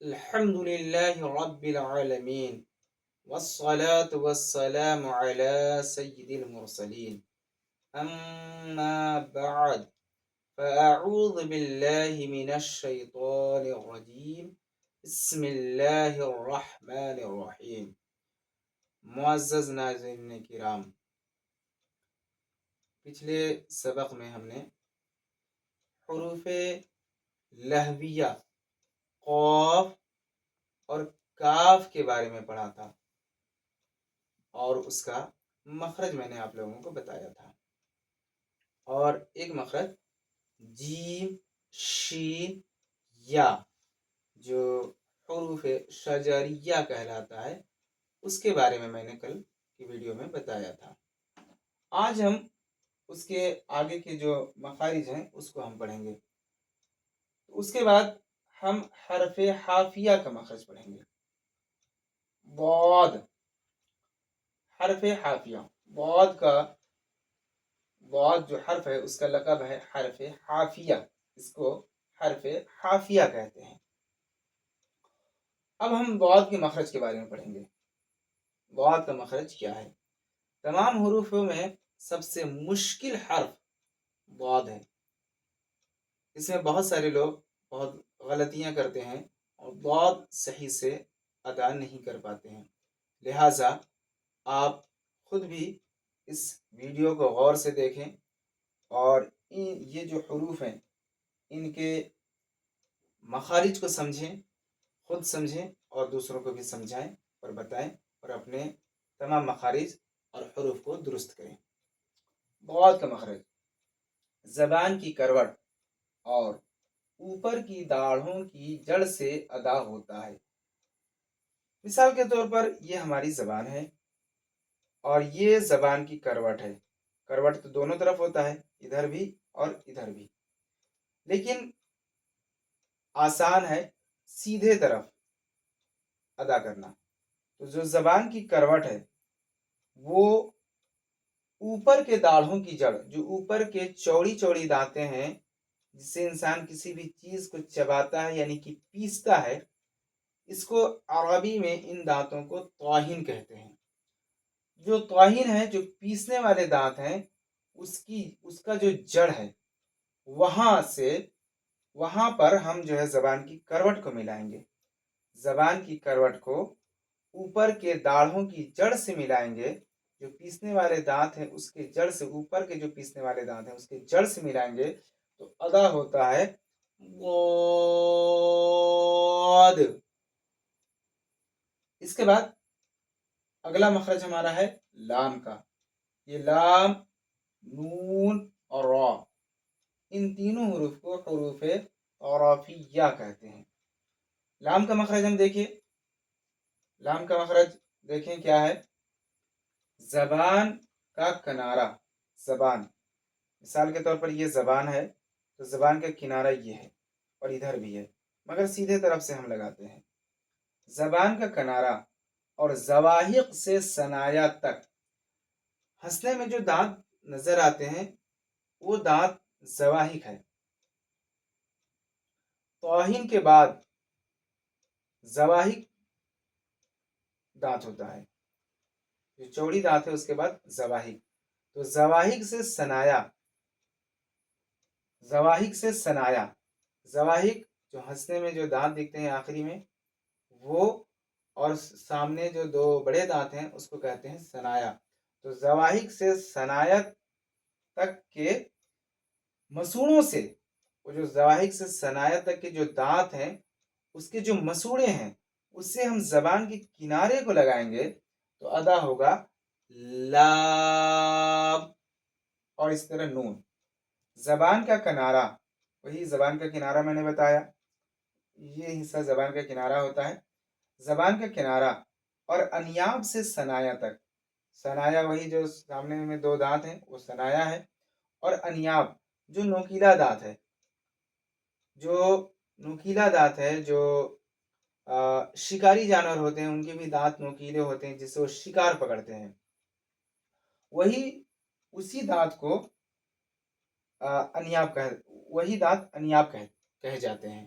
الحمد لله رب العالمين والصلاة والسلام على سيد المرسلين أما بعد فأعوذ بالله من الشيطان الرجيم بسم الله الرحمن الرحیم۔ معزز ناظرین کرام، پچھلے سبق میں ہم نے حروف لہویہ قاف اور کاف کے بارے میں پڑھا تھا اور اس کا مخرج میں نے آپ لوگوں کو بتایا تھا، اور ایک مخرج جیم شین یا جو حروف شجریہ کہلاتا ہے اس کے بارے میں نے کل کی ویڈیو میں بتایا تھا۔ آج ہم اس کے آگے کے جو مخارج ہیں اس کو ہم پڑھیں گے۔ اس کے بعد ہم حرف حافیہ کا مخرج پڑھیں گے۔ ضاد، حرف حافیہ، ضاد جو حرف ہے اس کا لقب ہے حرف حافیہ، اس کو حرف حافیہ کہتے ہیں۔ اب ہم ضاد کے مخرج کے بارے میں پڑھیں گے۔ ضاد کا مخرج کیا ہے؟ تمام حروفوں میں سب سے مشکل حرف ضاد ہے۔ اس میں بہت سارے لوگ بہت غلطیاں کرتے ہیں اور ضاد صحیح سے ادا نہیں کر پاتے ہیں، لہٰذا آپ خود بھی اس ویڈیو کو غور سے دیکھیں اور یہ جو حروف ہیں ان کے مخارج کو سمجھیں، خود سمجھیں اور دوسروں کو بھی سمجھائیں اور بتائیں اور اپنے تمام مخارج اور حروف کو درست کریں۔ ضاد کا مخرج زبان کی کروٹ اور اوپر کی داڑھوں کی جڑ سے ادا ہوتا ہے۔ مثال کے طور پر یہ ہماری زبان ہے اور یہ زبان کی کروٹ ہے۔ کروٹ تو دونوں طرف ہوتا ہے، ادھر بھی اور ادھر بھی، لیکن آسان ہے سیدھے طرف ادا کرنا۔ تو جو زبان کی کروٹ ہے وہ اوپر کے داڑھوں کی جڑ، جو اوپر کے چوڑی چوڑی دانتیں ہیں جس سے انسان کسی بھی چیز کو چباتا ہے یعنی کہ پیستا ہے، اس کو عربی میں ان دانتوں کو طاہن کہتے ہیں۔ جو طاہن ہے، جو پیسنے والے دانت ہیں، اس کا جو جڑ ہے وہاں پر ہم جو ہے زبان کی کروٹ کو ملائیں گے۔ زبان کی کروٹ کو اوپر کے داڑھوں کی جڑ سے ملائیں گے، جو پیسنے والے دانت ہیں اس کے جڑ سے، اوپر کے جو پیسنے والے دانت ہیں اس کے جڑ سے ملائیں گے تو ادا ہوتا ہے ضاد۔ اس کے بعد اگلا مخرج ہمارا ہے لام کا۔ یہ لام، نون اور را، ان تینوں حروف کو حروف عرفیہ کہتے ہیں۔ لام کا مخرج ہم دیکھیں، لام کا مخرج دیکھیں کیا ہے؟ زبان کا کنارہ، زبان، مثال کے طور پر یہ زبان ہے تو زبان کا کنارہ یہ ہے اور ادھر بھی ہے، مگر سیدھے طرف سے ہم لگاتے ہیں۔ زبان کا کنارہ اور زواہق سے ثنایا تک، ہنسنے میں جو دانت نظر آتے ہیں وہ دانت زواہق ہے۔ طاہن کے بعد زواہق دانت ہوتا ہے، جو چوڑی دانت ہے اس کے بعد زواہق۔ تو زواہق سے ثنایا، زواہق جو ہنسنے میں جو دانت دکھتے ہیں آخری میں وہ، اور سامنے جو دو بڑے دانت ہیں اس کو کہتے ہیں ثنایا۔ تو زواہق سے ثنایا تک کے مسوڑوں سے، وہ جو زواہق سے ثنایا تک کے جو دانت ہیں اس کے جو مسوڑے ہیں اس سے ہم زبان کے کنارے کو لگائیں گے تو ادا ہوگا لام، اور اس طرح نون۔ زبان کا کنارہ، وہی زبان کا کنارہ میں نے بتایا، یہ حصہ زبان کا کنارہ ہوتا ہے۔ زبان کا کنارہ اور انیاب سے ثنایا تک، ثنایا وہی جو سامنے میں دو دانت ہیں وہ ثنایا ہے، اور انیاب جو نوکیلا دانت ہے، جو شکاری جانور ہوتے ہیں ان کے بھی دانت نوکیلے ہوتے ہیں جس سے وہ شکار پکڑتے ہیں، اسی دانت کو انیاب کہے جاتے ہیں۔